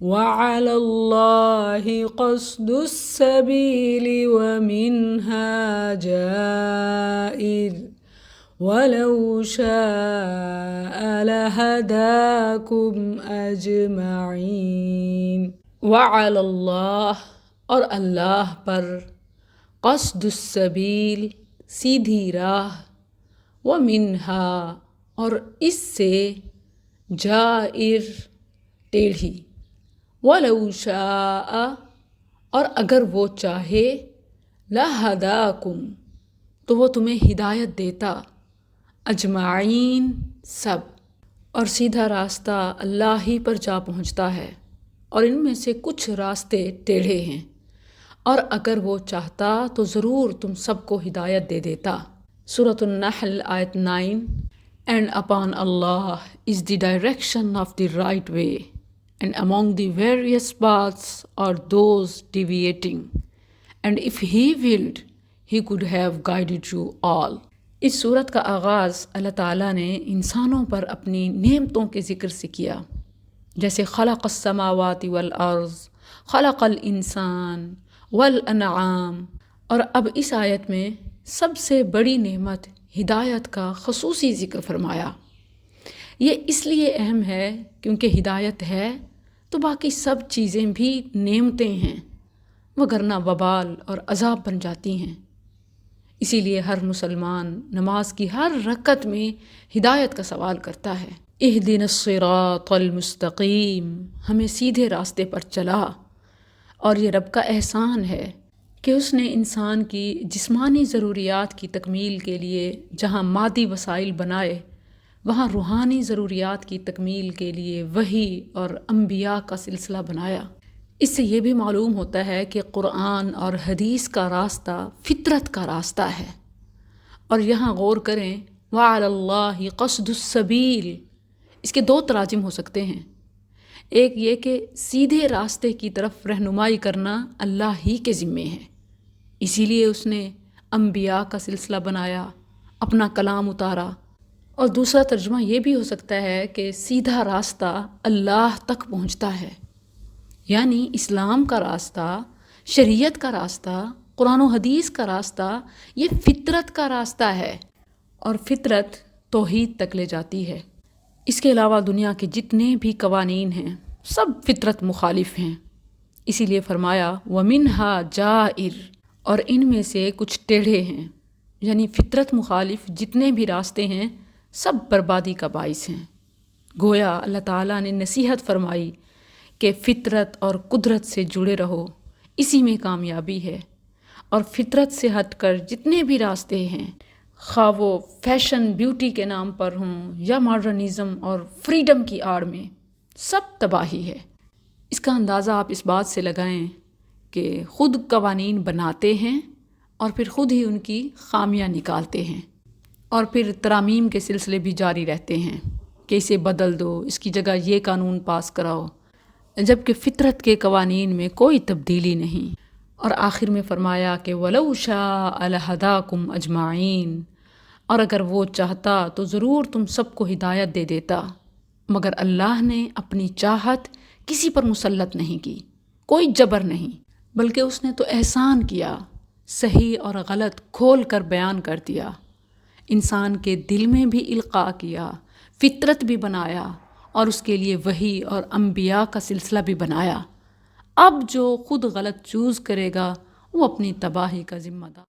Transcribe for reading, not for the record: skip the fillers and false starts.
وعلى الله قصد السبيل ومنها جائر ولو شاء لهداكم أجمعين۔ وعلى الله اور اللہ پر، قصد السبیل سیدھی راہ، ومنہا اور اس سے، جائر ٹیڑھی، ولو شاء اور اگر وہ چاہے، لہداکم تو وہ تمہیں ہدایت دیتا، اجمعین سب۔ اور سیدھا راستہ اللہ ہی پر جا پہنچتا ہے، اور ان میں سے کچھ راستے ٹیڑھے ہیں، اور اگر وہ چاہتا تو ضرور تم سب کو ہدایت دے دیتا۔ سورۃ النحل آیت 9۔ And upon Allah is the direction of the right way, and among the various paths are those deviating, and if He willed, He could have guided you all۔ اس صورت کا آغاز اللہ تعالیٰ نے انسانوں پر اپنی نعمتوں کے ذکر سے کیا، جیسے خلق السماوات والارض، خلق الانسان والانعام، اور اب اس آیت میں سب سے بڑی نعمت ہدایت کا خصوصی ذکر فرمایا۔ یہ اس لیے اہم ہے کیونکہ ہدایت ہے تو باقی سب چیزیں بھی نعمتیں ہیں، وگرنہ وبال اور عذاب بن جاتی ہیں۔ اسی لیے ہر مسلمان نماز کی ہر رکعت میں ہدایت کا سوال کرتا ہے، اہدنا الصراط المستقیم، ہمیں سیدھے راستے پر چلا۔ اور یہ رب کا احسان ہے کہ اس نے انسان کی جسمانی ضروریات کی تکمیل کے لیے جہاں مادی وسائل بنائے، وہاں روحانی ضروریات کی تکمیل کے لیے وحی اور انبیاء کا سلسلہ بنایا۔ اس سے یہ بھی معلوم ہوتا ہے کہ قرآن اور حدیث کا راستہ فطرت کا راستہ ہے۔ اور یہاں غور کریں، وعلی اللہ قصد السبیل، اس کے دو تراجم ہو سکتے ہیں۔ ایک یہ کہ سیدھے راستے کی طرف رہنمائی کرنا اللہ ہی کے ذمے ہے، اسی لیے اس نے انبیاء کا سلسلہ بنایا، اپنا کلام اتارا۔ اور دوسرا ترجمہ یہ بھی ہو سکتا ہے کہ سیدھا راستہ اللہ تک پہنچتا ہے، یعنی اسلام کا راستہ، شریعت کا راستہ، قرآن و حدیث کا راستہ، یہ فطرت کا راستہ ہے، اور فطرت توحید تک لے جاتی ہے۔ اس کے علاوہ دنیا کے جتنے بھی قوانین ہیں سب فطرت مخالف ہیں، اسی لیے فرمایا وَمِنْهَا جَائِرٌ، اور ان میں سے کچھ ٹیڑھے ہیں، یعنی فطرت مخالف جتنے بھی راستے ہیں سب بربادی کا باعث ہیں۔ گویا اللہ تعالیٰ نے نصیحت فرمائی کہ فطرت اور قدرت سے جڑے رہو، اسی میں کامیابی ہے۔ اور فطرت سے ہٹ کر جتنے بھی راستے ہیں، خواہ وہ فیشن بیوٹی کے نام پر ہوں یا ماڈرنزم اور فریڈم کی آڑ میں، سب تباہی ہے۔ اس کا اندازہ آپ اس بات سے لگائیں کہ خود قوانین بناتے ہیں اور پھر خود ہی ان کی خامیاں نکالتے ہیں، اور پھر ترامیم کے سلسلے بھی جاری رہتے ہیں کہ اسے بدل دو، اس کی جگہ یہ قانون پاس کراؤ، جبکہ فطرت کے قوانین میں کوئی تبدیلی نہیں۔ اور آخر میں فرمایا کہ وَلَوْ شَاءَ لَهَدَاكُمْ أَجْمَعِينَ، اور اگر وہ چاہتا تو ضرور تم سب کو ہدایت دے دیتا، مگر اللہ نے اپنی چاہت کسی پر مسلط نہیں کی، کوئی جبر نہیں، بلکہ اس نے تو احسان کیا، صحیح اور غلط کھول کر بیان کر دیا، انسان کے دل میں بھی القاء کیا، فطرت بھی بنایا، اور اس کے لیے وحی اور انبیاء کا سلسلہ بھی بنایا۔ اب جو خود غلط چوز کرے گا وہ اپنی تباہی کا ذمہ دار۔